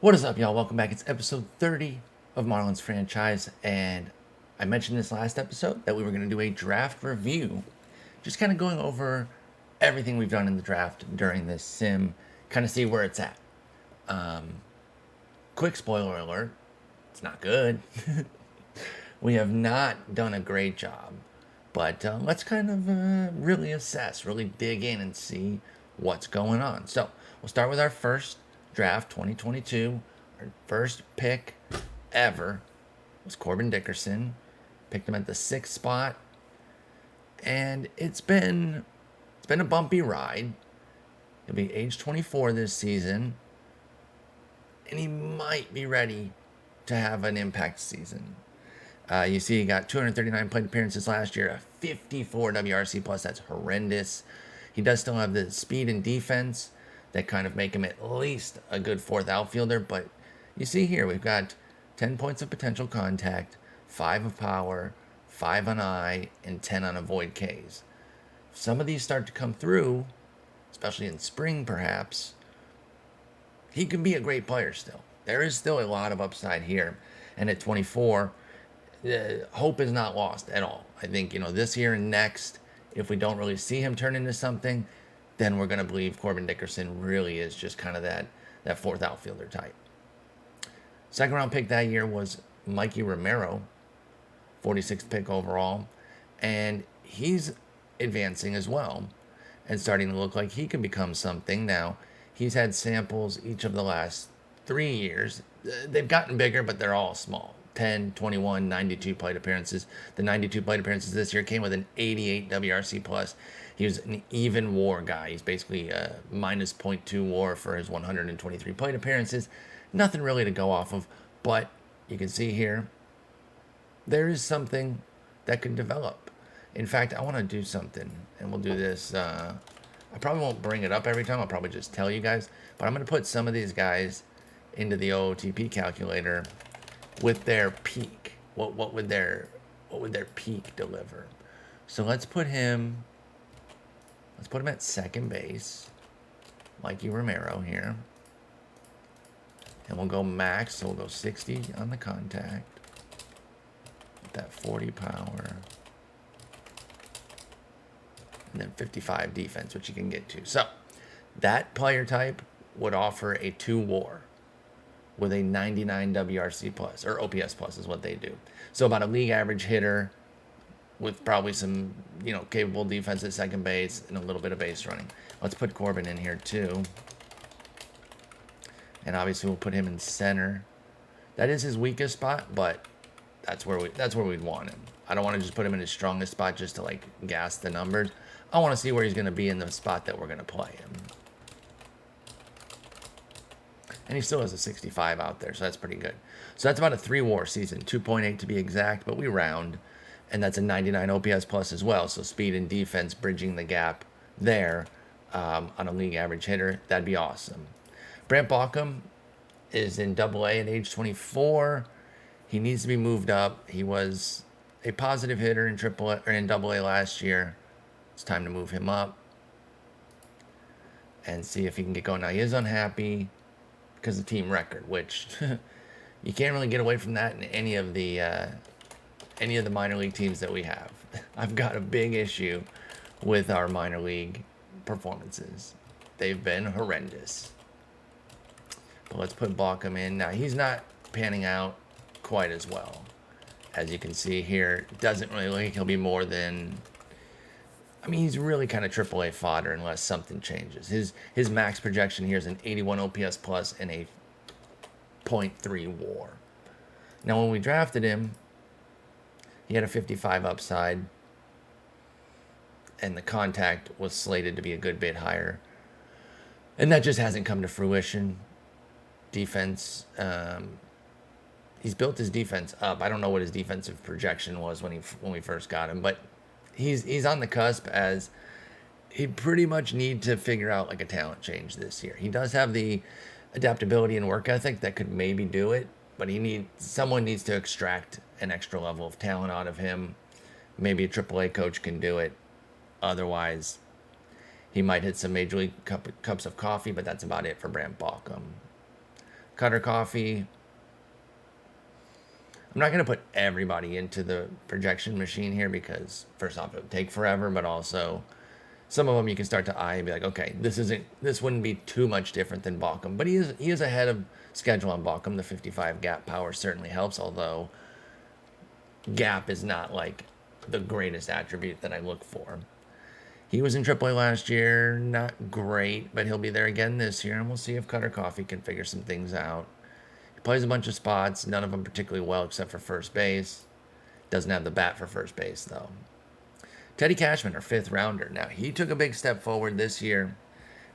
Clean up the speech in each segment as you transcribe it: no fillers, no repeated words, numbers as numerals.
What is up, y'all? Welcome back. It's episode 30 of Marlins Franchise, and I mentioned this last episode that we were going to do a draft review, just kind of going over everything we've done in the draft during this sim, kind of see where it's at. Quick spoiler alert, it's not good. We have not done a great job, but let's kind of really assess, really dig in and see what's going on. So we'll start with our first draft 2022. Our first pick ever was Corbin Dickerson. Picked him at the 6th spot, and it's been a bumpy ride. He'll be age 24 this season, and he might be ready to have an impact season. You see, he got 239 plate appearances last year, a 54 WRC plus. That's horrendous. He does still have the speed and defense that kind of make him at least a good fourth outfielder. But you see here, we've got 10 points of potential contact, 5 of power, 5 on I, and 10 on avoid Ks. If some of these start to come through, especially in spring perhaps, he can be a great player still. There is still a lot of upside here. And at 24, hope is not lost at all. I think, this year and next, if we don't really see him turn into something, then we're going to believe Corbin Dickerson really is just kind of that fourth outfielder type. Second round pick that year was Mikey Romero, 46th pick overall, and he's advancing as well and starting to look like he can become something. Now, he's had samples each of the last 3 years. They've gotten bigger, but they're all small. 10, 21, 92 plate appearances. The 92 plate appearances this year came with an 88 WRC plus. He was an even WAR guy. He's basically a minus .2 WAR for his 123 plate appearances. Nothing really to go off of, but you can see here, there is something that can develop. In fact, I want to do something, and we'll do this. I probably won't bring it up every time. I'll probably just tell you guys, but I'm going to put some of these guys into the OOTP calculator with their peak. What would their peak deliver? So let's put him at second base, Mikey Romero here. And we'll go max, so we'll go 60 on the contact. With that 40 power. And then 55 defense, which you can get to. So that player type would offer a 2 WAR with a 99 WRC plus, or OPS plus is what they do. So about a league average hitter with probably some, capable defense at second base and a little bit of base running. Let's put Corbin in here too. And obviously we'll put him in center. That is his weakest spot, but that's where we'd want him. I don't want to just put him in his strongest spot just to gas the numbers. I want to see where he's going to be in the spot that we're going to play him. And he still has a 65 out there, so that's pretty good. So that's about a 3 WAR season, 2.8 to be exact, but we round. And that's a 99 OPS plus as well, so speed and defense bridging the gap there on a league average hitter. That'd be awesome. Brent Bockham is in AA at age 24. He needs to be moved up. He was a positive hitter in AA last year. It's time to move him up and see if he can get going. Now, he is unhappy because of team record, which you can't really get away from that in any of the minor league teams that we have. I've got a big issue with our minor league performances. They've been horrendous. But let's put Bockham in. Now, he's not panning out quite as well. As you can see here, doesn't really look like he'll be more than... he's really kind of AAA fodder unless something changes. His max projection here is an 81 OPS plus and a .3 WAR. Now, when we drafted him, he had a 55 upside, and the contact was slated to be a good bit higher. And that just hasn't come to fruition. Defense, he's built his defense up. I don't know what his defensive projection was when we first got him, but he's on the cusp as he pretty much need to figure out a talent change this year. He does have the adaptability and work ethic that could maybe do it, but someone needs to extract an extra level of talent out of him. Maybe a AAA coach can do it. Otherwise, he might hit some Major League cups of coffee, but that's about it for Brent Bockham. Cutter Coffee. I'm not going to put everybody into the projection machine here because, first off, it would take forever, but also some of them you can start to eye and be like, okay, this wouldn't be too much different than Bockham. But he is ahead of schedule on Bockham. The 55 gap power certainly helps, although gap is not like the greatest attribute that I look for. He was in AAA last year, not great, but he'll be there again this year, and we'll see if Cutter Coffee can figure some things out. He plays a bunch of spots, none of them particularly well except for first base. Doesn't have the bat for first base, though. Teddy Cashman, our 5th rounder. Now, he took a big step forward this year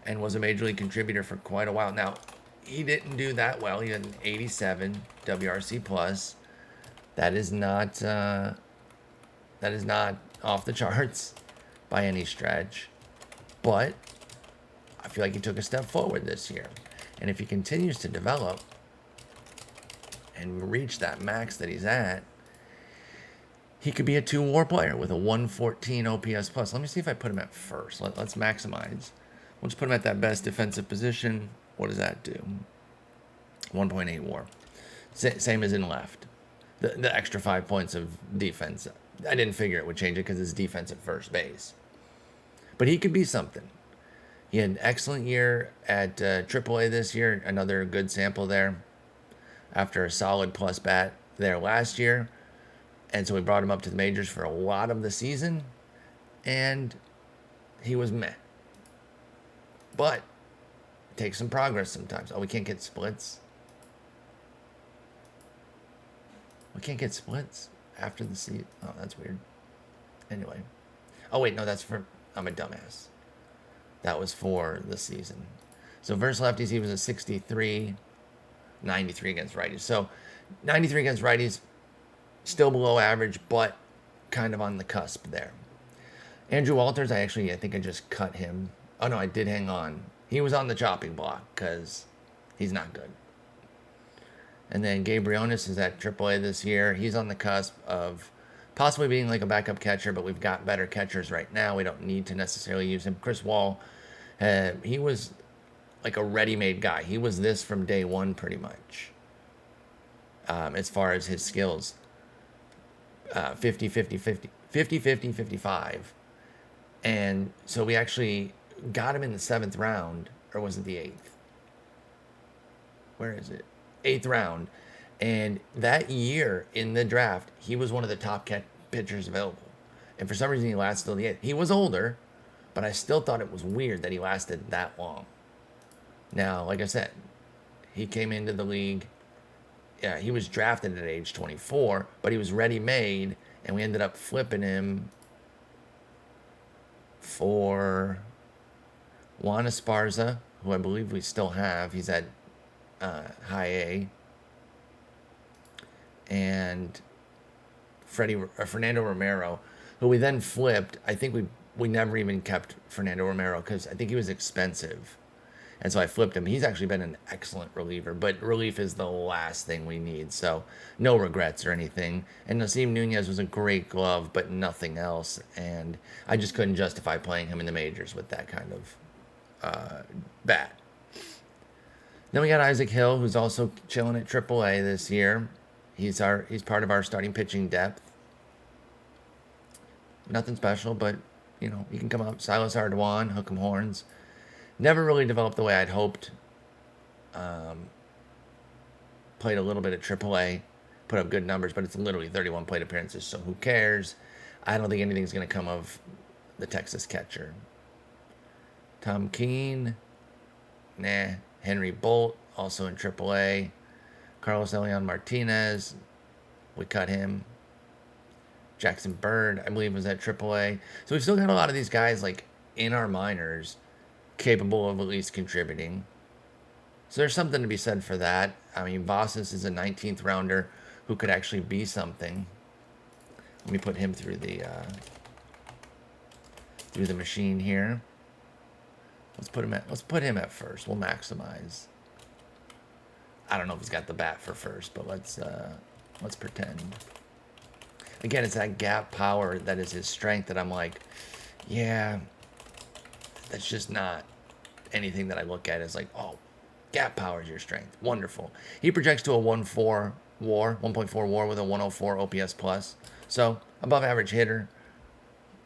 and was a major league contributor for quite a while. Now, he didn't do that well. He had an 87 WRC plus. That is not off the charts by any stretch, but I feel like he took a step forward this year. And if he continues to develop and reach that max that he's at, he could be a 2-WAR player with a 114 OPS plus. Let me see if I put him at first. Let's maximize. We'll just put him at that best defensive position. What does that do? 1.8 WAR. Same as in left. The extra 5 points of defense. I didn't figure it would change it because it's defense at first base. But he could be something. He had an excellent year at AAA this year. Another good sample there. After a solid plus bat there last year. And so we brought him up to the majors for a lot of the season. And he was meh. But it takes some progress sometimes. Oh, we can't get splits. We can't get splits after the season. Oh, that's weird. Anyway. Oh, wait, no, that's for... I'm a dumbass. That was for the season. So versus lefties, he was a 63, 93 against righties. So 93 against righties, still below average, but kind of on the cusp there. Andrew Walters, I think I just cut him. Oh, no, I did hang on. He was on the chopping block because he's not good. And then Gabrionis is at AAA this year. He's on the cusp of possibly being like a backup catcher, but we've got better catchers right now. We don't need to necessarily use him. Chris Wall, he was like a ready-made guy. He was this from day one pretty much as far as his skills. 50, 50, 50, 50, 50, 55. And so we actually got him in the 7th round, or was it the 8th? Where is it? 8th round. And that year in the draft, he was one of the top pitchers available. And for some reason, he lasted till the 8th. He was older, but I still thought it was weird that he lasted that long. Now, like I said, he came into the league. Yeah, he was drafted at age 24, but he was ready-made, and we ended up flipping him for Juan Esparza, who I believe we still have. He's at high A. And Fernando Romero, who we then flipped. I think we never even kept Fernando Romero because I think he was expensive. And so I flipped him. He's actually been an excellent reliever, but relief is the last thing we need. So no regrets or anything. And Nasim Nunez was a great glove, but nothing else. And I just couldn't justify playing him in the majors with that kind of bat. Then we got Isaac Hill, who's also chilling at AAA this year. He's part of our starting pitching depth. Nothing special, but, he can come up. Silas Ardoin, hook 'em horns. Never really developed the way I'd hoped. Played a little bit at AAA. Put up good numbers, but it's literally 31 plate appearances, so who cares? I don't think anything's going to come of the Texas catcher. Tom Keene. Nah. Henry Bolt, also in AAA. Carlos Elian Martinez, we cut him. Jackson Bird, I believe, was at AAA. So we've still got a lot of these guys like in our minors capable of at least contributing. So there's something to be said for that. I mean, Vasas is a 19th rounder who could actually be something. Let me put him through the machine here. Let's put him at first. We'll maximize. I don't know if he's got the bat for first, but let's pretend. Again, it's that gap power that is his strength that I'm like, yeah, that's just not anything that I look at as like, oh, Gap power is your strength. Wonderful. He projects to a 1.4 WAR with a 104 OPS plus. So above average hitter,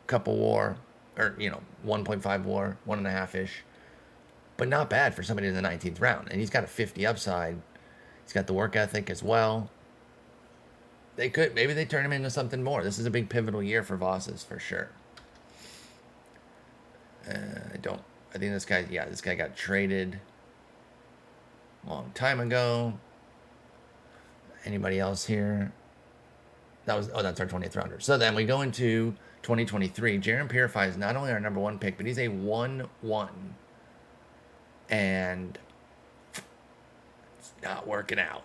couple WAR, or 1.5 WAR, 1.5-ish. But not bad for somebody in the 19th round. And he's got a 50 upside. He's got the work ethic as well. Maybe they turn him into something more. This is a big pivotal year for Vosses for sure. I think this guy got traded a long time ago. Anybody else here? That's our 20th rounder. So then we go into 2023. Jaren Purify is not only our number 1 pick, but he's a 1-1. And it's not working out.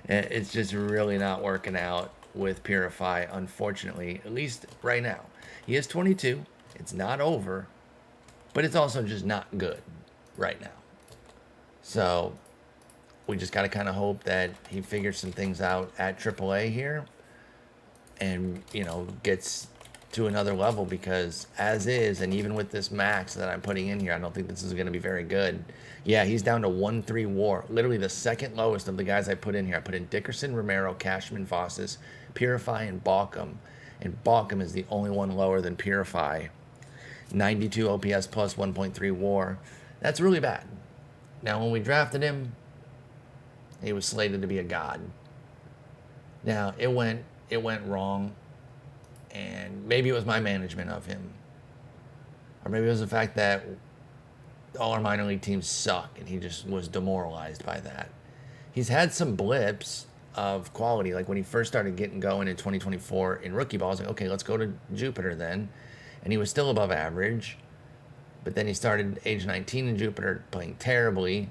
It's just really not working out with Purify, unfortunately, at least right now. He is 22. It's not over, but it's also just not good right now. So we just got to kind of hope that he figures some things out at AAA here and, gets to another level, because as is, and even with this max that I'm putting in here, I don't think this is going to be very good. Yeah, he's down to 1.3 WAR, literally the second lowest of the guys I put in here. I put in Dickerson, Romero, Cashman, Vosses, Purify, and Bockham. And Bockham is the only one lower than Purify. 92 OPS plus 1.3 WAR. That's really bad. Now, when we drafted him, he was slated to be a god. Now, it went wrong, and maybe it was my management of him. Or maybe it was the fact that all our minor league teams suck, and he just was demoralized by that. He's had some blips of quality, like when he first started getting going in 2024 in rookie ball. I was like, okay, let's go to Jupiter then. And he was still above average. But then he started age 19 in Jupiter playing terribly.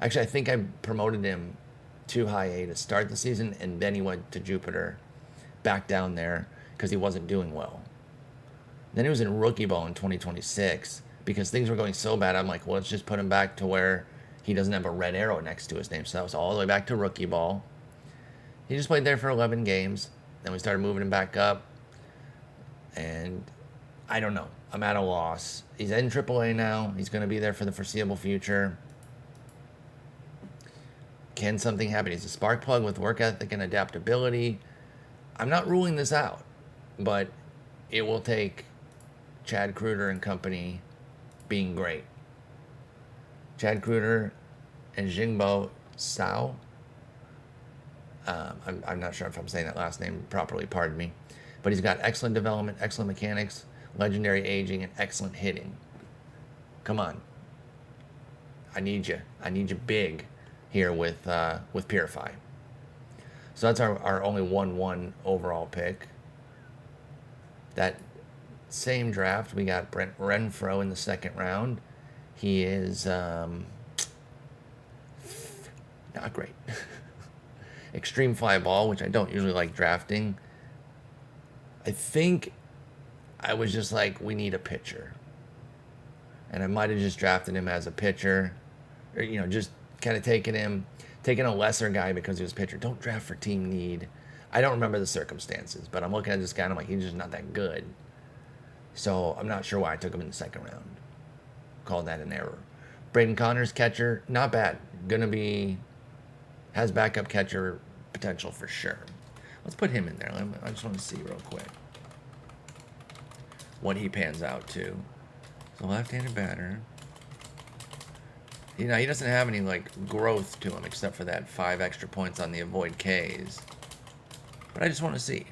Actually, I think I promoted him to high A to start the season, and then he went to Jupiter back down there because he wasn't doing well. Then he was in rookie ball in 2026 because things were going so bad. I'm like, well, let's just put him back to where he doesn't have a red arrow next to his name. So that was all the way back to rookie ball. He just played there for 11 games. Then we started moving him back up. And I don't know. I'm at a loss. He's in AAA now. He's going to be there for the foreseeable future. Can something happen? He's a spark plug with work ethic and adaptability. I'm not ruling this out, but it will take Chad Kreuter and company being great. Chad Kreuter and Jingbo Sao. I'm not sure if I'm saying that last name properly, pardon me. But he's got excellent development, excellent mechanics, legendary aging, and excellent hitting. Come on. I need you. I need you big here with Purify. So that's our only 1-1 overall pick. That same draft, we got Brent Renfroe in the second round. He is not great. Extreme fly ball, which I don't usually like drafting. I think I was just like, we need a pitcher. And I might have just drafted him as a pitcher. Or, just kind of taking a lesser guy because he was a pitcher. Don't draft for team need. I don't remember the circumstances, but I'm looking at this guy and I'm like, he's just not that good. So I'm not sure why I took him in the second round. Called that an error. Brayden Connor's catcher, not bad. Has backup catcher potential for sure. Let's put him in there. I just want to see real quick what he pans out to. So left-handed batter. He doesn't have any growth to him except for that 5 extra points on the avoid Ks. But I just want to see.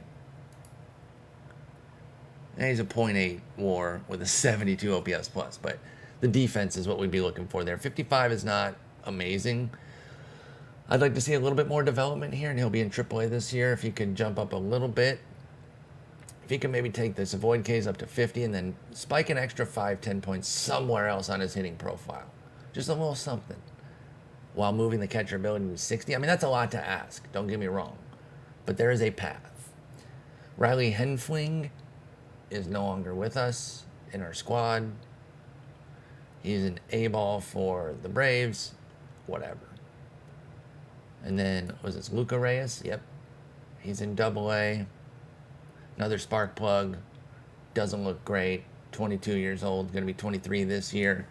And he's a .8 WAR with a 72 OPS plus, but the defense is what we'd be looking for there. 55 is not amazing. I'd like to see a little bit more development here, and he'll be in AAA this year. If he could jump up a little bit, if he can maybe take this avoid Ks up to 50 and then spike an extra 5-10 points somewhere else on his hitting profile. Just a little something. While moving the catcher ability to 60. I mean, that's a lot to ask. Don't get me wrong. But there is a path. Riley Henfling is no longer with us in our squad. He's an A-ball for the Braves. Whatever. And then, was this Luca Reyes? Yep. He's in AA. Another spark plug. Doesn't look great. 22 years old. Going to be 23 this year.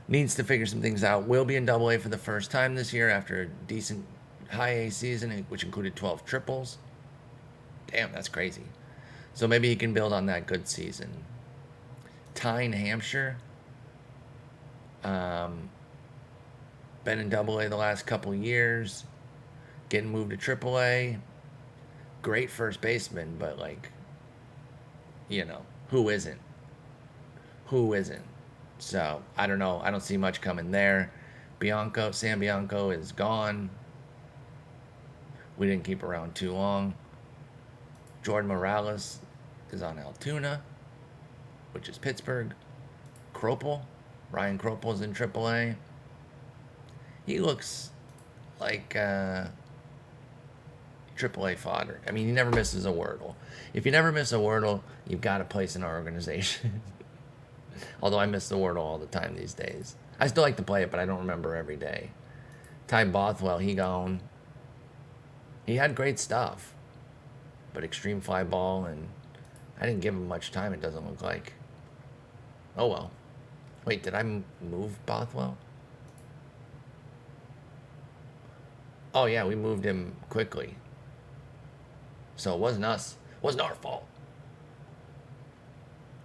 Needs to figure some things out. Will be in Double A for the first time this year after a decent high A season, which included 12 triples. Damn, that's crazy. So maybe he can build on that good season. Tyne Hampshire. Been in Double A the last couple years. Getting moved to Triple A. Great first baseman, but like, who isn't? Who isn't? So I don't know. I don't see much coming there. Sam Bianco is gone. We didn't keep around too long. Jordan Morales is on Altoona, which is Pittsburgh. Ryan Kropel is in AAA. He looks like AAA fodder. I mean, he never misses a Wordle. If you never miss a Wordle, you've got a place in our organization. Although I miss the Wordle all the time these days. I still like to play it, but I don't remember every day. Ty Bothwell, he gone. He had great stuff, but extreme fly ball, and I didn't give him much time, it doesn't look like. Oh well. Wait, did I move Bothwell? Oh yeah, we moved him quickly. So it wasn't us. It wasn't our fault.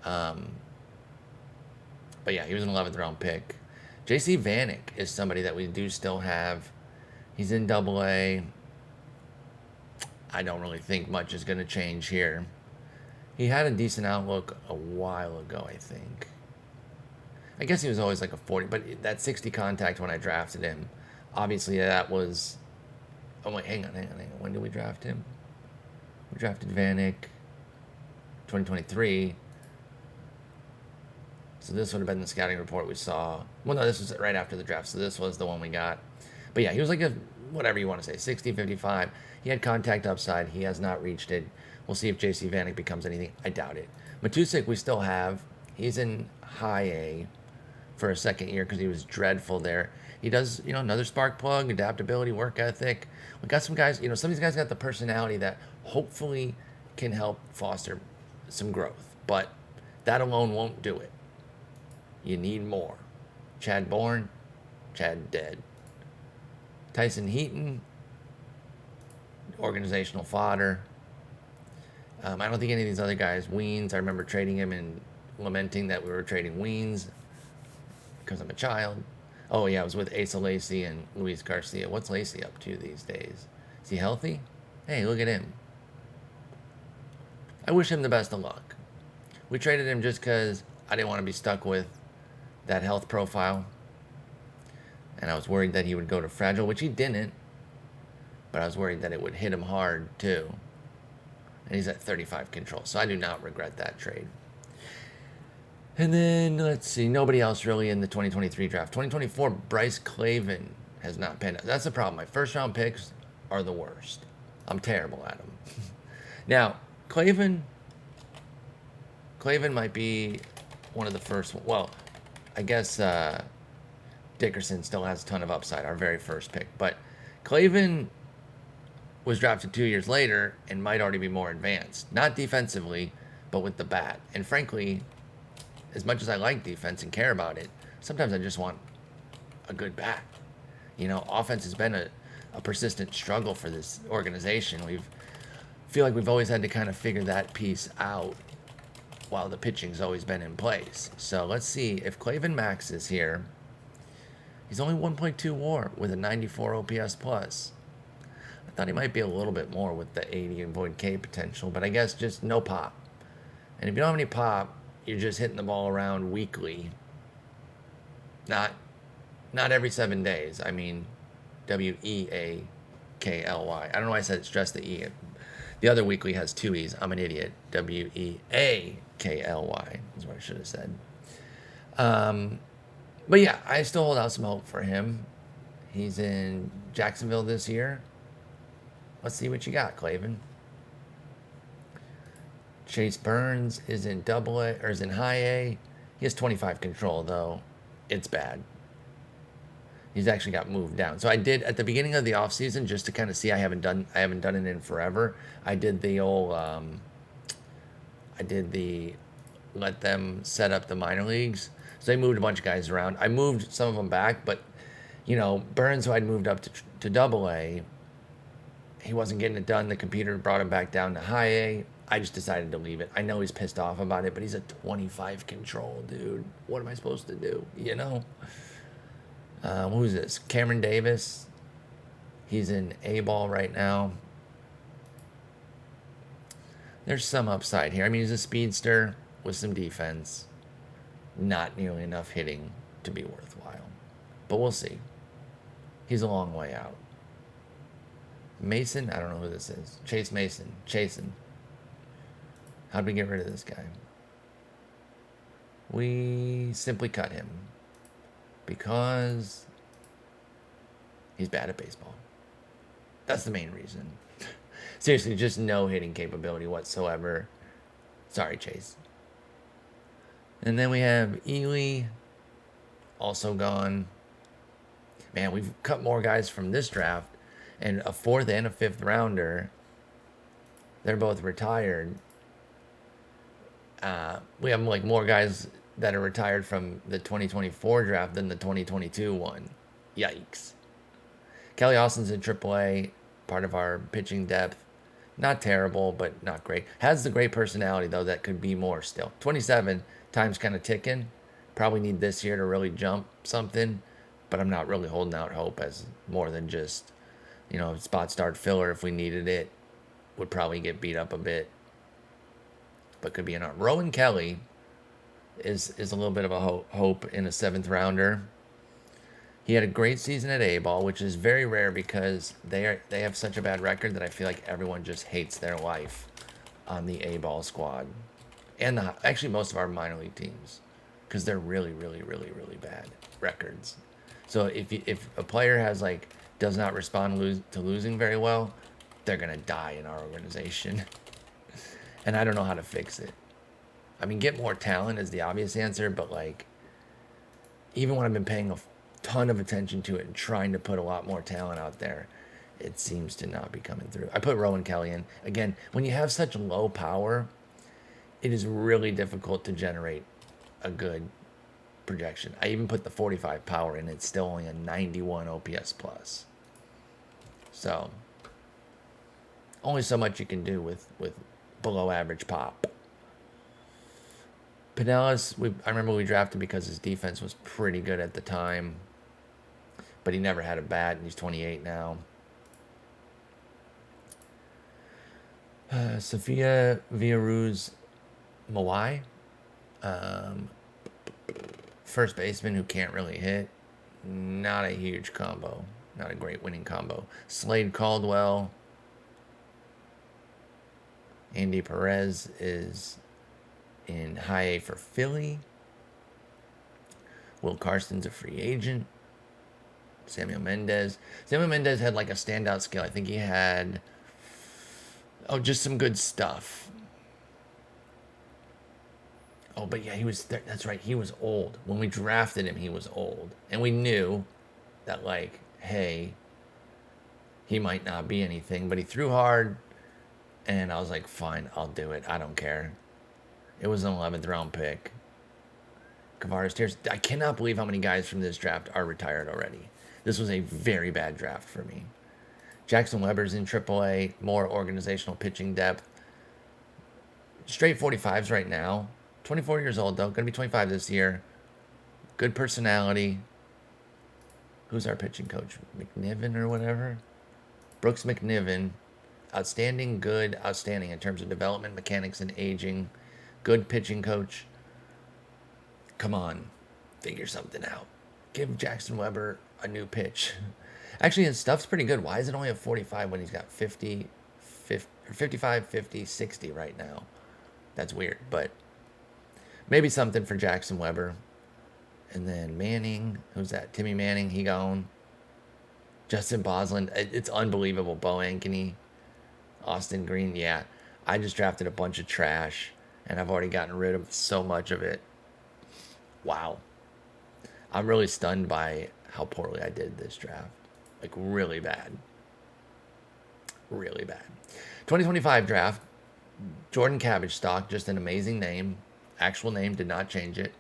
But yeah, he was an 11th round pick. JC Vanick is somebody that we do still have. He's in Double A. I don't really think much is going to change here. He had a decent outlook a while ago, I think. I guess he was always like a 40, but that 60 contact when I drafted him, obviously that was... Oh, wait, hang on. When did we draft him? We drafted Vanick 2023. So this would have been the scouting report we saw. Well, no, this was right after the draft, so this was the one we got. But yeah, he was like a, whatever you want to say, 60, 55. He had contact upside. He has not reached it. We'll see if JC Vanick becomes anything. I doubt it. Matusik we still have. He's in high A for a second year because he was dreadful there. He does, another spark plug, adaptability, work ethic. We got some guys, some of these guys got the personality that hopefully can help foster some growth. But that alone won't do it. You need more. Chad Bourne, Chad dead. Tyson Heaton, organizational fodder. I don't think any of these other guys, Weens, I remember trading him and lamenting that we were trading Weens because I'm a child. Oh, yeah, I was with Asa Lacey and Luis Garcia. What's Lacey up to these days? Is he healthy? Hey, look at him. I wish him the best of luck. We traded him just because I didn't want to be stuck with that health profile. And I was worried that he would go to fragile, which he didn't. But I was worried that it would hit him hard, too. And he's at 35 control, so I do not regret that trade. And then, let's see, nobody else really in the 2023 draft. 2024, Bryce Clavin has not panned out. That's the problem. My first-round picks are the worst. I'm terrible at them. Now, Clavin might be one of the first. Well, I guess Dickerson still has a ton of upside, our very first pick. But Clavin was drafted 2 years later and might already be more advanced. Not defensively, but with the bat. And frankly, as much as I like defense and care about it, sometimes I just want a good bat. Offense has been a persistent struggle for this organization. Feel like we've always had to kind of figure that piece out while the pitching's always been in place. So let's see if Clavin Max is here. He's only 1.2 WAR with a 94 OPS plus. I thought he might be a little bit more with the 80 and Void K potential, but I guess just no pop. And if you don't have any pop, you're just hitting the ball around weekly. Not every 7 days. I mean, WEAKLY. I don't know why I said stress the E. The other weekly has 2 E's. I'm an idiot. WEAKLY is what I should have said. But yeah, I still hold out some hope for him. He's in Jacksonville this year. Let's see what you got, Clavin. Chase Burns is in Double A, or is in High A. He has 25 control though. It's bad. He's actually got moved down. So I did at the beginning of the offseason, just to kind of see. I haven't done it in forever. I did the old let them set up the minor leagues. So they moved a bunch of guys around. I moved some of them back, but, Burns, who I'd moved up to double A, he wasn't getting it done. The computer brought him back down to high A. I just decided to leave it. I know he's pissed off about it, but he's a 25 control, dude. What am I supposed to do? Who's this? Cameron Davis. He's in A-ball right now. There's some upside here. I mean, he's a speedster with some defense. Not nearly enough hitting to be worthwhile. But we'll see. He's a long way out. Mason? I don't know who this is. Chase Mason. Chasen. How'd we get rid of this guy? We simply cut him. Because he's bad at baseball. That's the main reason. Seriously, just no hitting capability whatsoever. Sorry, Chase. And then we have Ely, also gone. Man, we've cut more guys from this draft, and a 4th and a 5th rounder. They're both retired. We have more guys that are retired from the 2024 draft than the 2022 one. Yikes. Kelly Austin's in AAA, part of our pitching depth. Not terrible, but not great. Has the great personality, though, that could be more still. 27, time's kind of ticking. Probably need this year to really jump something, but I'm not really holding out hope as more than just, spot start filler if we needed it. Would probably get beat up a bit, but could be an arm. Rowan Kelly is a little bit of a hope in a 7th rounder. He had a great season at A-ball, which is very rare because they have such a bad record that I feel like everyone just hates their life on the A-ball squad. And actually most of our minor league teams, because they're really, really, really, really bad records. So if a player does not respond to losing very well, they're going to die in our organization. And I don't know how to fix it. I mean, get more talent is the obvious answer, but even when I've been paying a ton of attention to it and trying to put a lot more talent out there, it seems to not be coming through. I put Rowan Kelly in. Again, when you have such low power, it is really difficult to generate a good projection. I even put the 45 power in. It's still only a 91 OPS plus. So, only so much you can do with below average pop. Pinellas, I remember we drafted because his defense was pretty good at the time, but he never had a bat, and he's 28 now. Sophia Villaruz Mawai, first baseman who can't really hit. Not a huge combo. Not a great winning combo. Slade Caldwell. Andy Perez is in high A for Philly. Will Carson's a free agent. Samuel Mendez. Samuel Mendez had a standout skill. I think he had just some good stuff. Oh, but yeah, he was that's right. He was old. When we drafted him, he was old. And we knew that hey, he might not be anything, but he threw hard. And I was like, fine, I'll do it. I don't care. It was an 11th round pick. Kavares Tears. I cannot believe how many guys from this draft are retired already. This was a very bad draft for me. Jackson Weber's in AAA. More organizational pitching depth. Straight 45s right now. 24 years old, though. Going to be 25 this year. Good personality. Who's our pitching coach? McNiven or whatever? Brooks McNiven. Outstanding, good, outstanding in terms of development, mechanics, and aging. Good pitching coach. Come on. Figure something out. Give Jackson Weber a new pitch. Actually, his stuff's pretty good. Why is it only a 45 when he's got 55, 50, 60 right now? That's weird, but maybe something for Jackson Weber. And then Manning. Who's that? Timmy Manning. He gone. Justin Bosland. It's unbelievable. Bo Ankeny. Austin Green. Yeah. I just drafted a bunch of trash, and I've already gotten rid of so much of it. Wow. I'm really stunned by how poorly I did this draft. Really bad. Really bad. 2025 draft. Jordan Cabbage stock. Just an amazing name. Actual name, did not change it.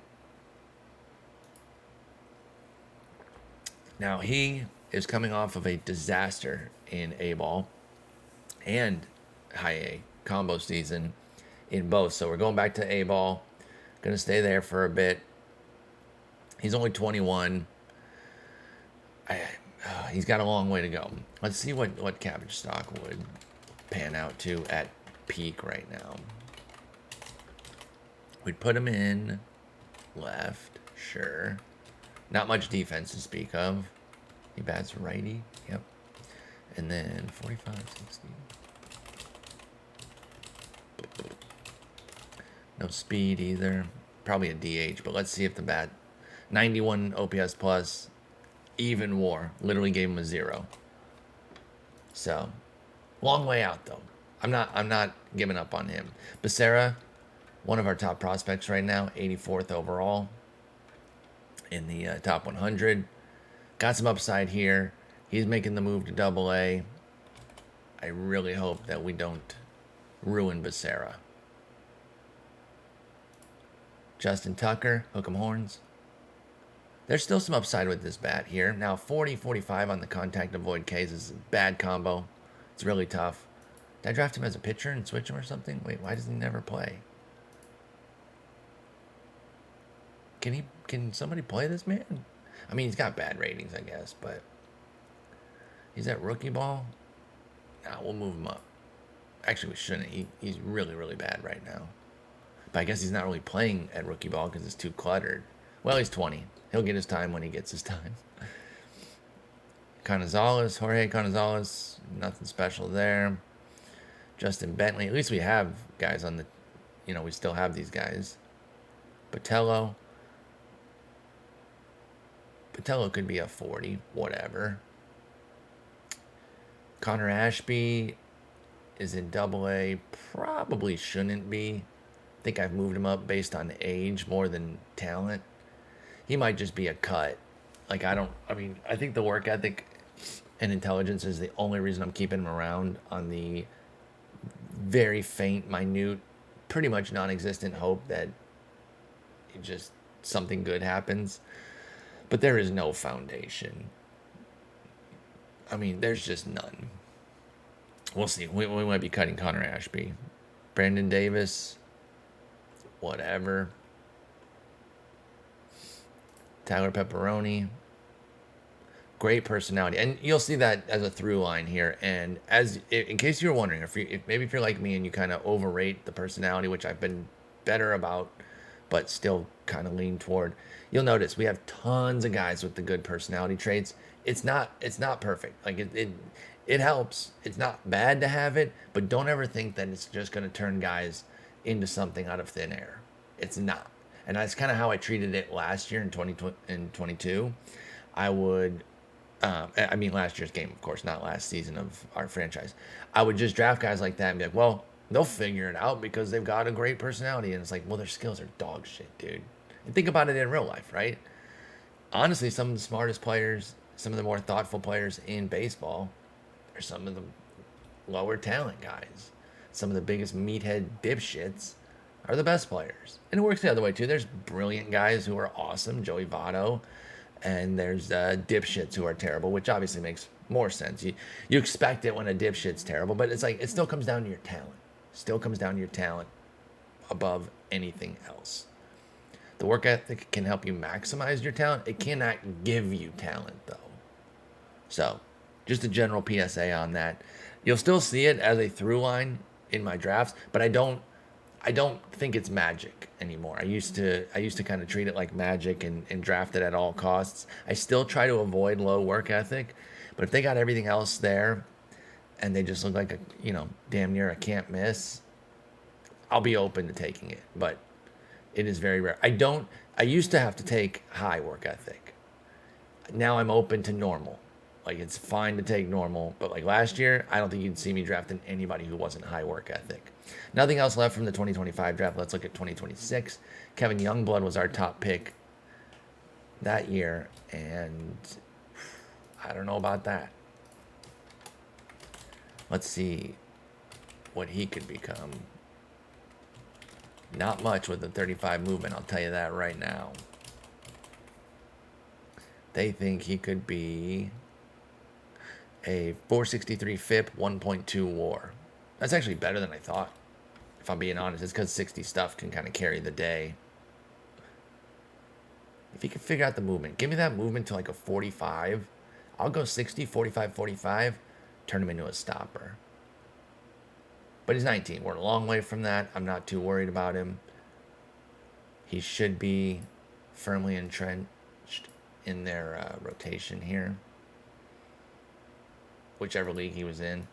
Now, he is coming off of a disaster in A-ball and high A combo season in both. So we're going back to A-ball. Going to stay there for a bit. He's only 21. He's got a long way to go. Let's see what cabbage stock would pan out to at peak right now. We'd put him in left, sure. Not much defense to speak of. He bats righty, yep. And then 45, 60. No speed either. Probably a DH, but let's see if the bat 91 OPS plus, even WAR. Literally gave him a 0. So, long way out though. I'm not giving up on him. Becerra, one of our top prospects right now, 84th overall in the top 100. Got some upside here. He's making the move to Double A. I really hope that we don't ruin Becerra. Justin Tucker, hook 'em horns. There's still some upside with this bat here. Now 40, 45 on the contact avoid Ks is a bad combo. It's really tough. Did I draft him as a pitcher and switch him or something? Wait, why does he never play? Can somebody play this man? I mean, he's got bad ratings, I guess, but he's at rookie ball. Nah, we'll move him up. Actually, we shouldn't. He's really, really bad right now. But I guess he's not really playing at rookie ball because it's too cluttered. Well, he's 20. He'll get his time when he gets his time. Canizales, Jorge Canizales, nothing special there. Justin Bentley. At least we have guys on the, we still have these guys. Patello could be a 40, whatever. Connor Ashby is in Double A. Probably shouldn't be. I think I've moved him up based on age more than talent. He might just be a cut. I think the work ethic and intelligence is the only reason I'm keeping him around on the very faint, minute, pretty much non-existent hope that just something good happens. But there is no foundation. I mean, there's just none. We'll see. We might be cutting Connor Ashby. Brandon Davis, whatever. Tyler Pepperoni, great personality, and you'll see that as a through line here. And in case you're wondering, if you're like me and you kind of overrate the personality, which I've been better about, but still kind of lean toward, you'll notice we have tons of guys with the good personality traits. It's not perfect. It helps. It's not bad to have it, but don't ever think that it's just going to turn guys into something out of thin air. It's not. And that's kind of how I treated it last year in 2022. I would, last year's game, of course, not last season of our franchise. I would just draft guys like that and be like, well, they'll figure it out because they've got a great personality. And it's like, well, their skills are dog shit, dude. And think about it in real life, right? Honestly, some of the smartest players, some of the more thoughtful players in baseball are some of the lower talent guys. Some of the biggest meathead dipshits are the best players. And it works the other way, too. There's brilliant guys who are awesome, Joey Votto, and there's dipshits who are terrible, which obviously makes more sense. You expect it when a dipshit's terrible, but it's like it still comes down to your talent. Still comes down to your talent above anything else. The work ethic can help you maximize your talent. It cannot give you talent, though. So, just a general PSA on that. You'll still see it as a through line in my drafts, but I don't think it's magic anymore. I used to kind of treat it like magic and draft it at all costs. I still try to avoid low work ethic, but if they got everything else there and they just look like a, damn near a can't miss, I'll be open to taking it, but it is very rare. I used to have to take high work ethic. Now I'm open to normal. It's fine to take normal, but last year, I don't think you'd see me drafting anybody who wasn't high work ethic. Nothing else left from the 2025 draft. Let's look at 2026. Kevin Youngblood was our top pick that year, and I don't know about that. Let's see what he could become. Not much with the 35 movement, I'll tell you that right now. They think he could be a 463 FIP, 1.2 WAR. That's actually better than I thought, if I'm being honest. It's because 60 stuff can kind of carry the day. If he can figure out the movement, give me that movement to like a 45. I'll go 60, 45, 45, turn him into a stopper. But he's 19. We're a long way from that. I'm not too worried about him. He should be firmly entrenched in their rotation here. Whichever league he was in.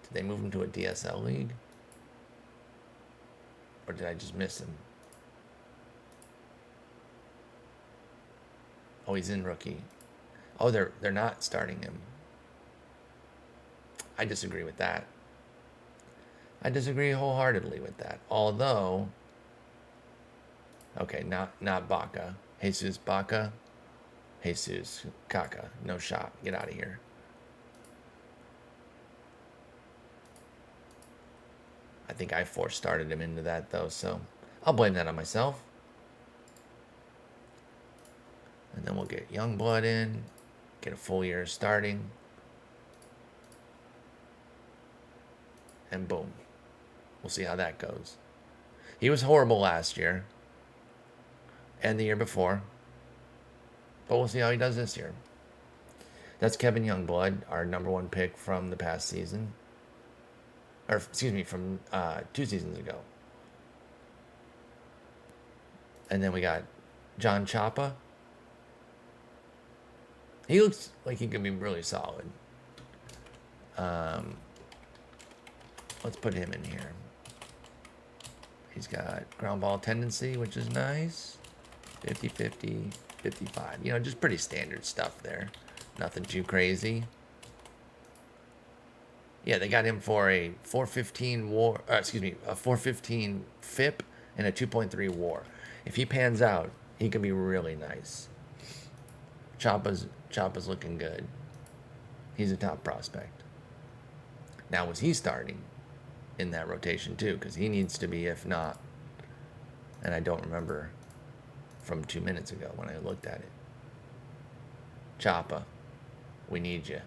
Did they move him to a DSL league? Or did I just miss him? Oh, he's in rookie. Oh, they're not starting him. I disagree with that. I disagree wholeheartedly with that. Although, okay, not Baca. Jesus Baca. Jesus Kaka. No shot. Get out of here. I think I force started him into that though, so I'll blame that on myself. And then we'll get Youngblood in, get a full year starting. And boom. We'll see how that goes. He was horrible last year. And the year before. But we'll see how he does this year. That's Kevin Youngblood, our #1 pick from the past season. Or, excuse me, from 2 seasons ago. And then we got John Chapa. He looks like he could be really solid. Let's put him in here. He's got ground ball tendency, which is nice. 50-50, 55. You know, just pretty standard stuff there. Nothing too crazy. Yeah, they got him for a 415 WAR, a 415 FIP and a 2.3 WAR. If he pans out, he can be really nice. Chapa's looking good. He's a top prospect. Now, was he starting in that rotation too? Because he needs to be, if not, and I don't remember from 2 minutes ago when I looked at it. Chapa, we need you.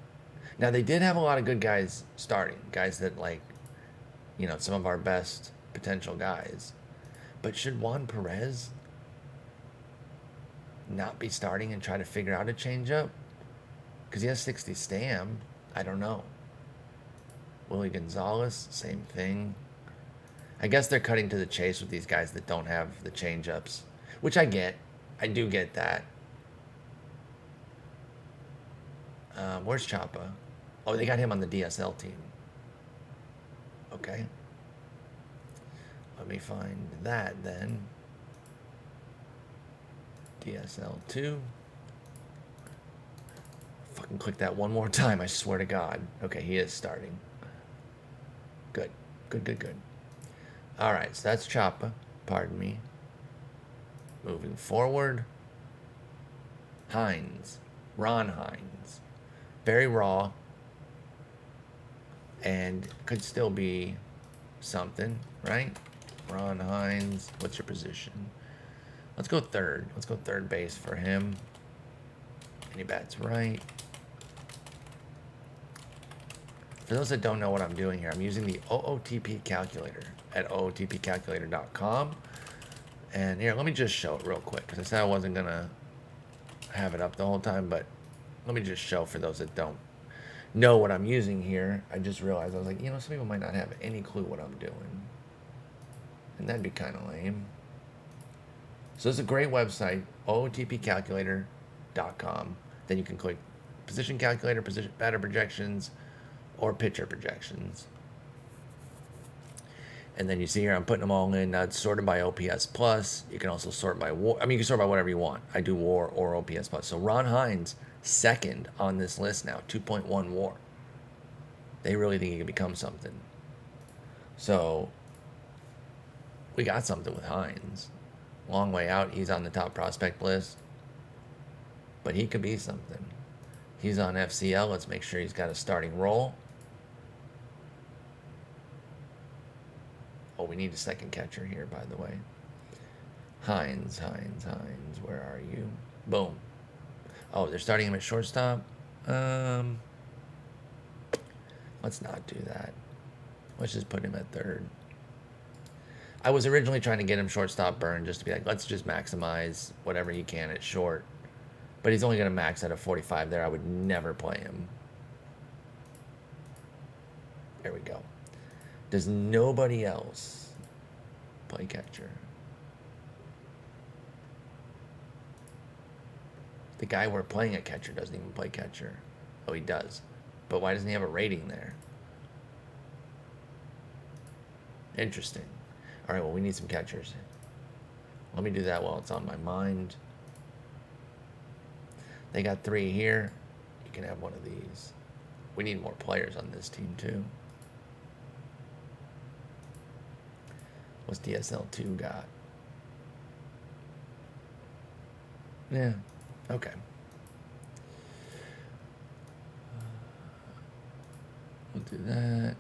Now, they did have a lot of good guys starting. Guys that, like, you know, some of our best potential guys. But should Juan Perez not be starting and try to figure out a changeup? Because he has 60 stam. I don't know. Willie Gonzalez, same thing. I guess they're cutting to the chase with these guys that don't have the changeups, which I get. I do get that. Where's Chapa? Oh, they got him on the DSL team. Okay. Let me find that then. DSL 2. Fucking click that one more time, I swear to God. Okay, he is starting. Good. Good. Alright, so that's Chapa. Pardon me. Moving forward. Heinz. Ron Hines. Very raw. And could still be something, right? Ron Hines. What's your position? Let's go third. Let's go third base for him. And he bats right. For those that don't know what I'm doing here, I'm using the OOTP calculator at OOTPcalculator.com. And here, let me just show it real quick, because I said I wasn't going to have it up the whole time, but let me just show for those that don't know what I'm using here. I just realized, I was like, you know, some people might not have any clue what I'm doing. And that'd be kind of lame. So it's a great website, OOTPcalculator.com. Then you can click position calculator, position batter projections, or pitcher projections. And then you see here, I'm putting them all in. Now it's sorted by OPS plus. You can also sort by WAR. I mean, you can sort by whatever you want. I do WAR or OPS plus. So Ron Hines, second on this list now, 2.1 WAR. They really think he can become something. So we got something with Hines. Long way out. He's on the top prospect list. But he could be something. He's on FCL. Let's make sure he's got a starting role. Oh, we need a second catcher here, by the way. Hines. Where are you? Boom. Oh, they're starting him at shortstop. Let's not do that. Let's just put him at third. I was originally trying to get him shortstop burn just to be like, let's just maximize whatever he can at short. But he's only going to max at a 45 there. I would never play him. There we go. Does nobody else play catcher? The guy we're playing at catcher doesn't even play catcher. Oh, he does. But why doesn't he have a rating there? Interesting. All right, well, we need some catchers. Let me do that while it's on my mind. They got 3 here. You can have one of these. We need more players on this team, too. What's DSL2 got? Yeah, okay. We'll do that.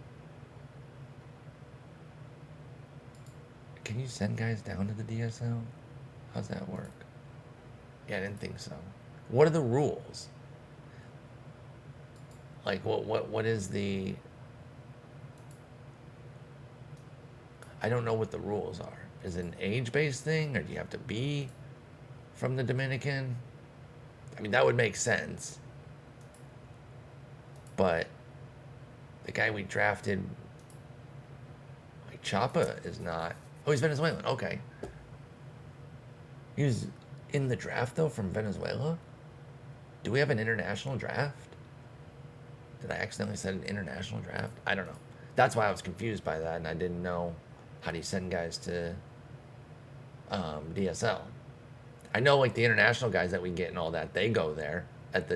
Can you send guys down to the DSL? How's that work? Yeah, I didn't think so. What are the rules? Like, what is the... I don't know what the rules are. Is it an age-based thing, or do you have to be from the Dominican? I mean, that would make sense. But the guy we drafted, like Chapa, is not... Oh, he's Venezuelan. Okay. He was in the draft, though, from Venezuela? Do we have an international draft? Did I accidentally set an international draft? I don't know. That's why I was confused by that, and I didn't know how do you send guys to DSL. I know, like, the international guys that we get and all that, they go there at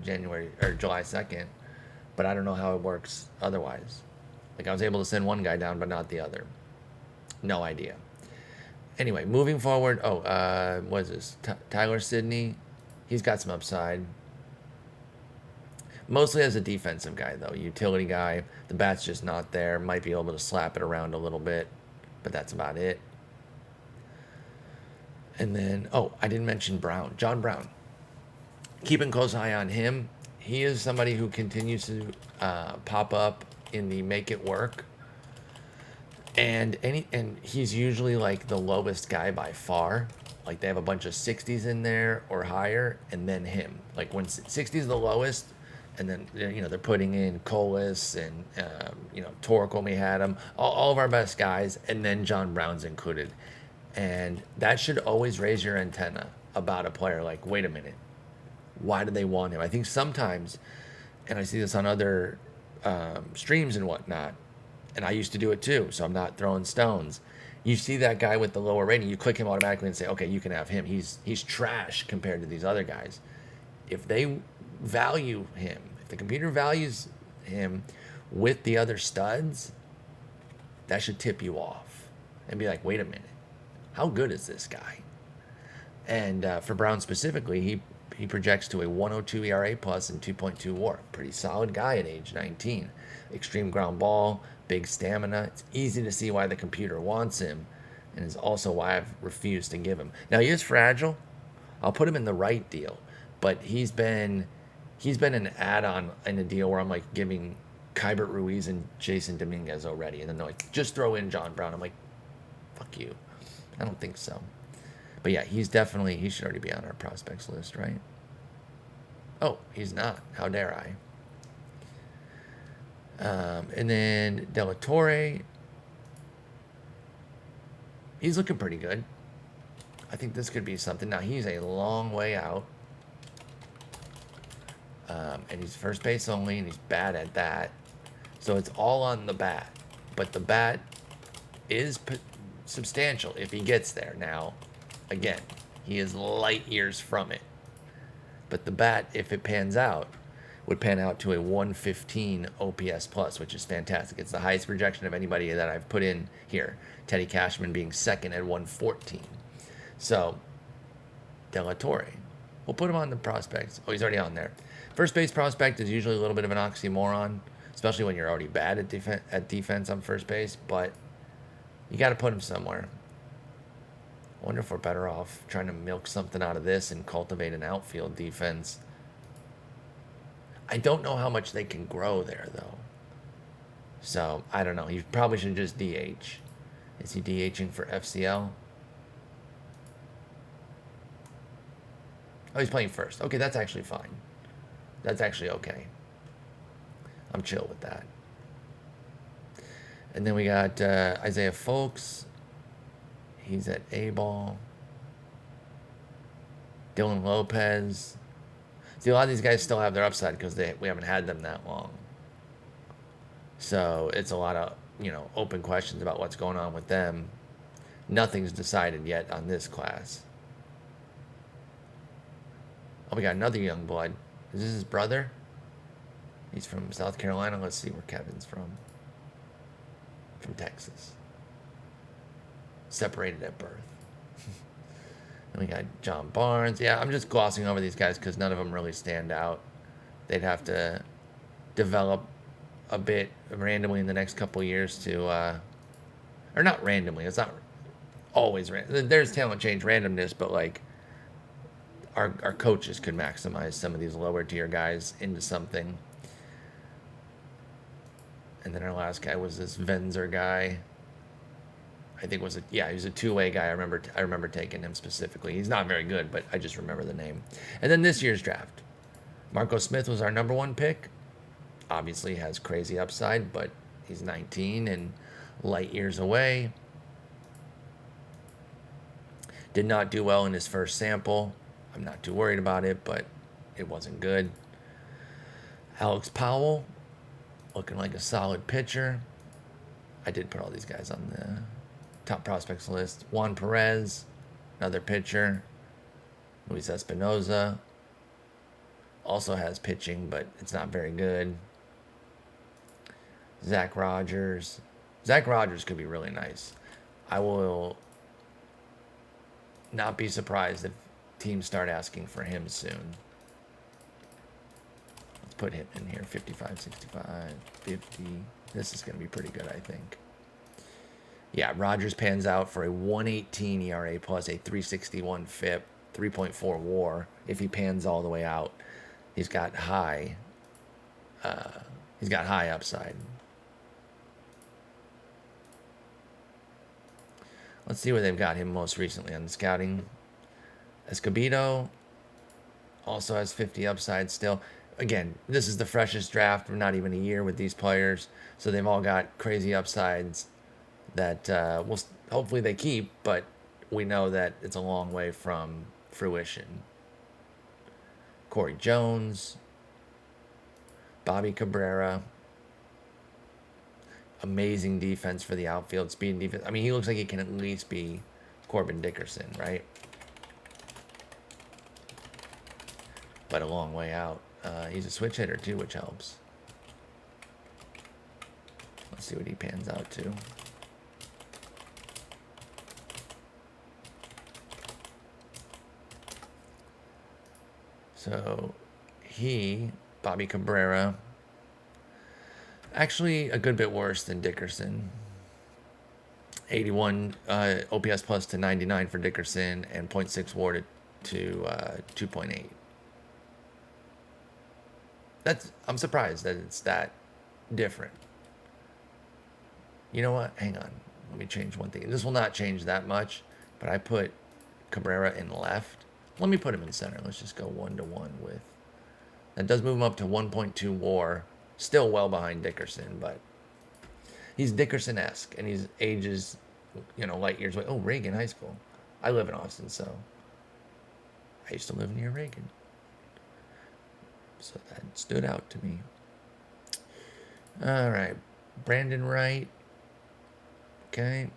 January or July 2nd, but I don't know how it works otherwise. Like, I was able to send one guy down, but not the other. No idea. Anyway, moving forward. Oh, what is this? Tyler Sidney. He's got some upside. Mostly as a defensive guy, though. Utility guy. The bat's just not there. Might be able to slap it around a little bit, but that's about it. And then, oh, I didn't mention Brown. John Brown. Keeping close eye on him. He is somebody who continues to pop up in the make it work. And he's usually like the lowest guy by far. Like they have a bunch of 60s in there or higher, and then him. Like when 60 is the lowest, and then they're putting in Colas and Torkel, we had him, all of our best guys, and then John Brown's included. And that should always raise your antenna about a player. Like, wait a minute, why do they want him? I think sometimes, and I see this on other streams and whatnot, and I used to do it too, so I'm not throwing stones. You see that guy with the lower rating, you click him automatically and say, okay, you can have him. He's trash compared to these other guys. If they value him, if the computer values him with the other studs, that should tip you off and be like, wait a minute, how good is this guy? And for Brown specifically, he projects to a 102 ERA plus and 2.2 WAR. Pretty solid guy at age 19. Extreme ground ball, big stamina. It's easy to see why the computer wants him, and is also why I've refused to give him. Now, he is fragile. I'll put him in the right deal, but he's been an add-on in a deal where I'm like giving Kybert Ruiz and Jason Dominguez already, and then they're like, just throw in John Brown. I'm like, fuck you. I don't think so. But yeah, he should already be on our prospects list, right? Oh, he's not. How dare I? And then De La Torre, he's looking pretty good. I think this could be something. Now, he's a long way out. And he's first base only, and he's bad at that. So it's all on the bat. But the bat is substantial if he gets there. Now, again, he is light years from it. But the bat, if it pans out, would pan out to a 115 OPS plus, which is fantastic. It's the highest projection of anybody that I've put in here. Teddy Cashman being second at 114. So, De La Torre. We'll put him on the prospects. Oh, he's already on there. First base prospect is usually a little bit of an oxymoron, especially when you're already bad at defense on first base, but you got to put him somewhere. I wonder if we're better off trying to milk something out of this and cultivate an outfield defense. I don't know how much they can grow there, though. So, I don't know. He probably should just DH. Is he DHing for FCL? Oh, he's playing first. Okay, that's actually fine. That's actually okay. I'm chill with that. And then we got Isaiah Folks. He's at A-ball. Dylan Lopez. See, a lot of these guys still have their upside because we haven't had them that long. So it's a lot of, open questions about what's going on with them. Nothing's decided yet on this class. Oh, we got another Youngblood. Is this his brother? He's from South Carolina. Let's see where Kevin's from. From Texas. Separated at birth. And we got John Barnes. Yeah, I'm just glossing over these guys because none of them really stand out. They'd have to develop a bit randomly in the next couple years to, or not randomly. It's not always random. There's talent change randomness, but like our coaches could maximize some of these lower tier guys into something. And then our last guy was this Venzer guy. I think he was a two-way guy. I remember taking him specifically. He's not very good, but I just remember the name. And then this year's draft. Marco Smith was our number one pick. Obviously has crazy upside, but he's 19 and light years away. Did not do well in his first sample. I'm not too worried about it, but it wasn't good. Alex Powell, looking like a solid pitcher. I did put all these guys on the top prospects list. Juan Perez, another pitcher. Luis Espinoza also has pitching, but it's not very good. Zach Rogers. Zach Rogers could be really nice. I will not be surprised if teams start asking for him soon. Let's put him in here. 55, 65, 50. This is going to be pretty good, I think. Yeah, Rogers pans out for a 118 ERA plus a 361 FIP, 3.4 WAR. If he pans all the way out, he's got high upside. Let's see where they've got him most recently on the scouting. Escobedo also has 50 upside still. Again, this is the freshest draft. We're not even a year with these players, so they've all got crazy upsides that hopefully they keep, but we know that it's a long way from fruition. Corey Jones, Bobby Cabrera, amazing defense for the outfield, speed and defense. I mean, he looks like he can at least be Corbin Dickerson, right? But a long way out. He's a switch hitter too, which helps. Let's see what he pans out to. So Bobby Cabrera, actually a good bit worse than Dickerson. 81 OPS plus to 99 for Dickerson and 0.6 WAR to 2.8. I'm surprised that it's that different. You know what? Hang on. Let me change one thing. This will not change that much, but I put Cabrera in left. Let me put him in center. Let's just go 1-to-1 with. That does move him up to 1.2 WAR. Still well behind Dickerson, but he's Dickerson-esque, and he's ages, light years away. Oh, Reagan High School. I live in Austin, so I used to live near Reagan. So that stood out to me. All right. Brandon Wright. Okay.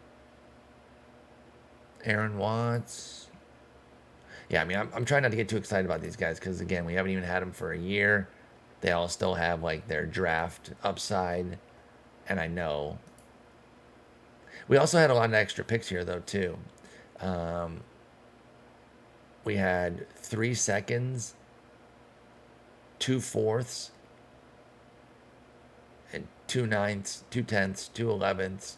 Aaron Watts. Yeah, I mean, I'm trying not to get too excited about these guys because, again, we haven't even had them for a year. They all still have, their draft upside. And I know. We also had a lot of extra picks here, though, too. We had 3 seconds, 2 fourths, and 2 ninths, 2 tenths, 2 11ths,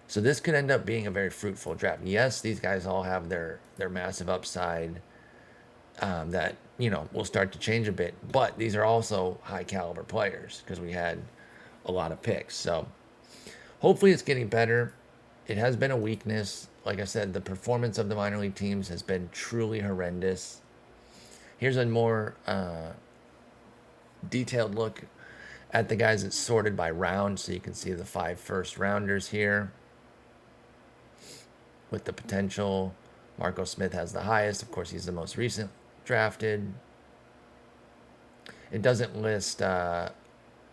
So this could end up being a very fruitful draft. Yes, these guys all have their massive upside that, will start to change a bit. But these are also high caliber players because we had a lot of picks. So hopefully it's getting better. It has been a weakness. Like I said, the performance of the minor league teams has been truly horrendous. Here's a more detailed look at the guys that's sorted by round. So you can see the 5 first rounders here with the potential. Marco Smith has the highest. Of course, he's the most recent drafted. It doesn't list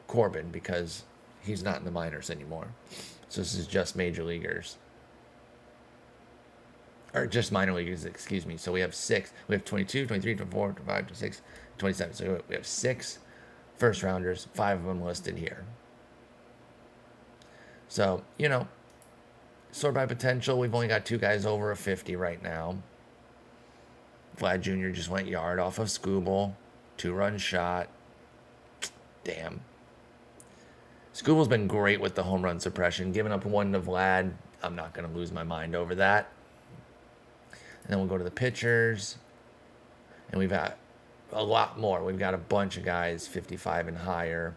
Corbin because he's not in the minors anymore. So this is just major leaguers. Or just minor leaguers, excuse me. So we have 6. We have 22, 23, 24, 25, 26, 27. So we have 6 first rounders, 5 of them listed here. So, sort by potential, we've only got 2 guys over a 50 right now. Vlad Jr. just went yard off of Scooble. 2-run shot. Damn. Scooble's been great with the home run suppression. Giving up 1 to Vlad, I'm not going to lose my mind over that. And then we'll go to the pitchers. And we've got a lot more. We've got a bunch of guys 55 and higher.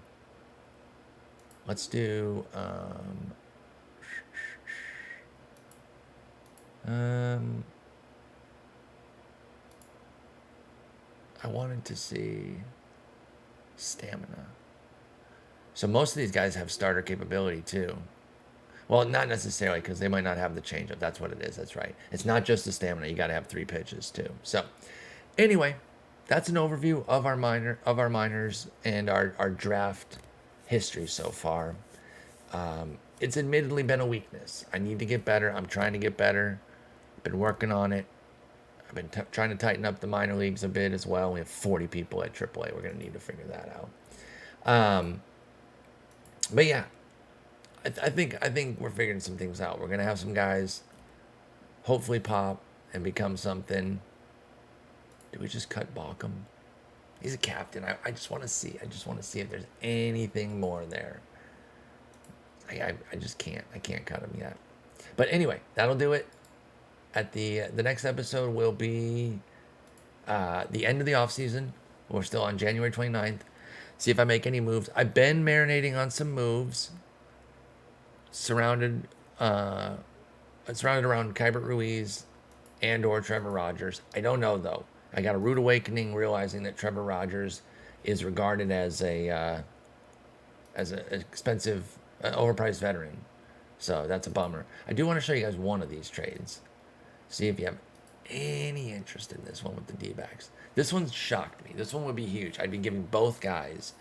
Let's do... I wanted to see stamina. So most of these guys have starter capability too. Well, not necessarily because they might not have the changeup. That's what it is. That's right. It's not just the stamina. You got to have 3 pitches too. So, anyway, that's an overview of our minors and our draft history so far. It's admittedly been a weakness. I need to get better. I'm trying to get better. I've been working on it. I've been trying to tighten up the minor leagues a bit as well. We have 40 people at AAA. We're going to need to figure that out. But yeah, I think we're figuring some things out. We're going to have some guys hopefully pop and become something. Did we just cut Bockham? He's a captain. I just want to see. I just want to see if there's anything more there. I just can't. I can't cut him yet. But anyway, that'll do it. At the next episode will be the end of the offseason. We're still on January 29th. See if I make any moves. I've been marinating on some moves. Surrounded around Keibert Ruiz and or Trevor Rogers. I don't know though. I got a rude awakening realizing that Trevor Rogers is regarded as an expensive, overpriced veteran. So that's a bummer. I do want to show you guys one of these trades. See if you have any interest in this one with the D-backs. This one shocked me. This one would be huge. I'd be giving both guys.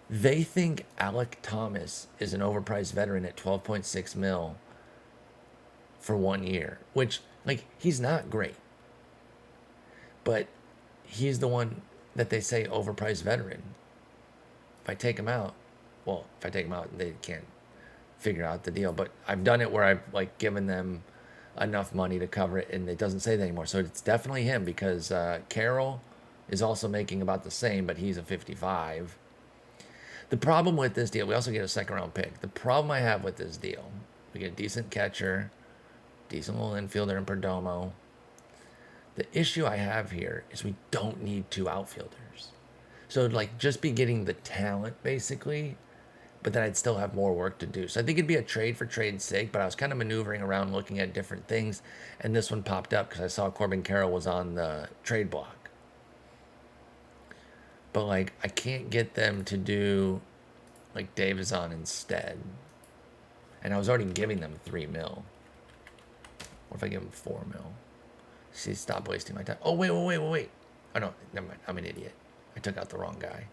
They think Alec Thomas is an overpriced veteran at 12.6 mil for 1 year, which, he's not great. But he's the one that they say overpriced veteran. If I take him out, they can't figure out the deal. But I've done it where I've given them enough money to cover it, and it doesn't say that anymore. So it's definitely him because Carroll is also making about the same, but he's a 55. The problem with this deal, we also get a 2nd round pick. The problem I have with this deal, we get a decent catcher, decent little infielder in Perdomo. The issue I have here is we don't need 2 outfielders. So just be getting the talent basically, but then I'd still have more work to do. So I think it'd be a trade for trade's sake, but I was kind of maneuvering around looking at different things, and this one popped up because I saw Corbin Carroll was on the trade block. But I can't get them to do Davison instead. And I was already giving them 3 mil. What if I give them 4 mil? See, stop wasting my time. Oh, wait. Oh, no, never mind. I'm an idiot. I took out the wrong guy.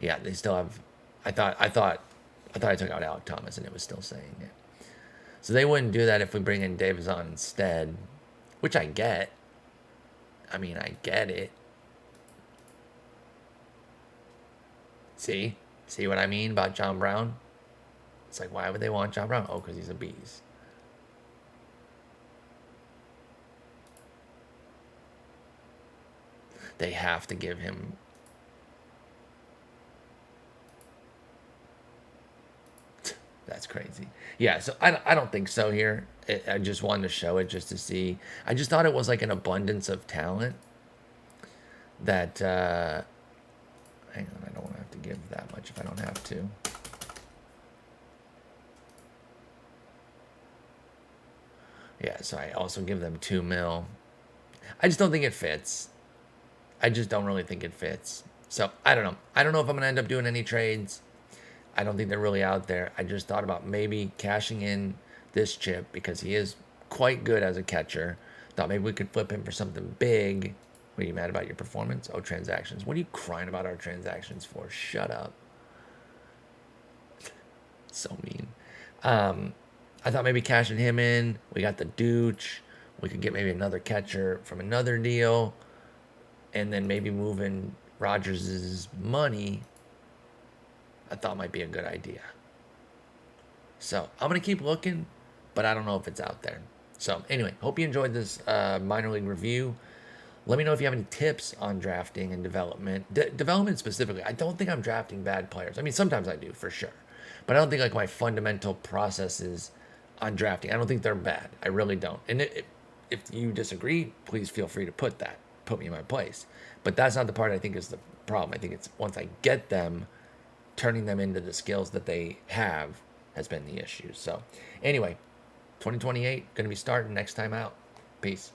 Yeah, they still have... I thought I took out Alec Thomas and it was still saying it. So they wouldn't do that if we bring in Davison instead, which I get. I mean, I get it. See what I mean about John Brown? It's why would they want John Brown? Oh, because he's a beast. They have to give him... That's That's crazy. Yeah, so I don't think so here. I just wanted to show it just to see. I just thought it was like an abundance of talent that, hang on, I don't want to have to give that much if I don't have to. Yeah, so I also give them 2 mil. I just don't think it fits. I just don't really think it fits. So I don't know. I don't know if I'm going to end up doing any trades. I don't think they're really out there. I just thought about maybe cashing in this chip because he is quite good as a catcher. Thought maybe we could flip him for something big. What are you mad about your performance? Oh, transactions. What are you crying about our transactions for? Shut up. So mean. I thought maybe cashing him in. We got the Dooch. We could get maybe another catcher from another deal. And then maybe moving Rodgers' money, I thought might be a good idea. So I'm going to keep looking, but I don't know if it's out there. So anyway, hope you enjoyed this minor league review. Let me know if you have any tips on drafting and development. Development specifically, I don't think I'm drafting bad players. I mean, sometimes I do, for sure. But I don't think like my fundamental processes on drafting, I don't think they're bad. I really don't. And if you disagree, please feel free to put me in my place. But that's not the part I think is the problem. I think it's once I get them, turning them into the skills that they have has been the issue. So anyway, 2028 going to be starting next time out. Peace.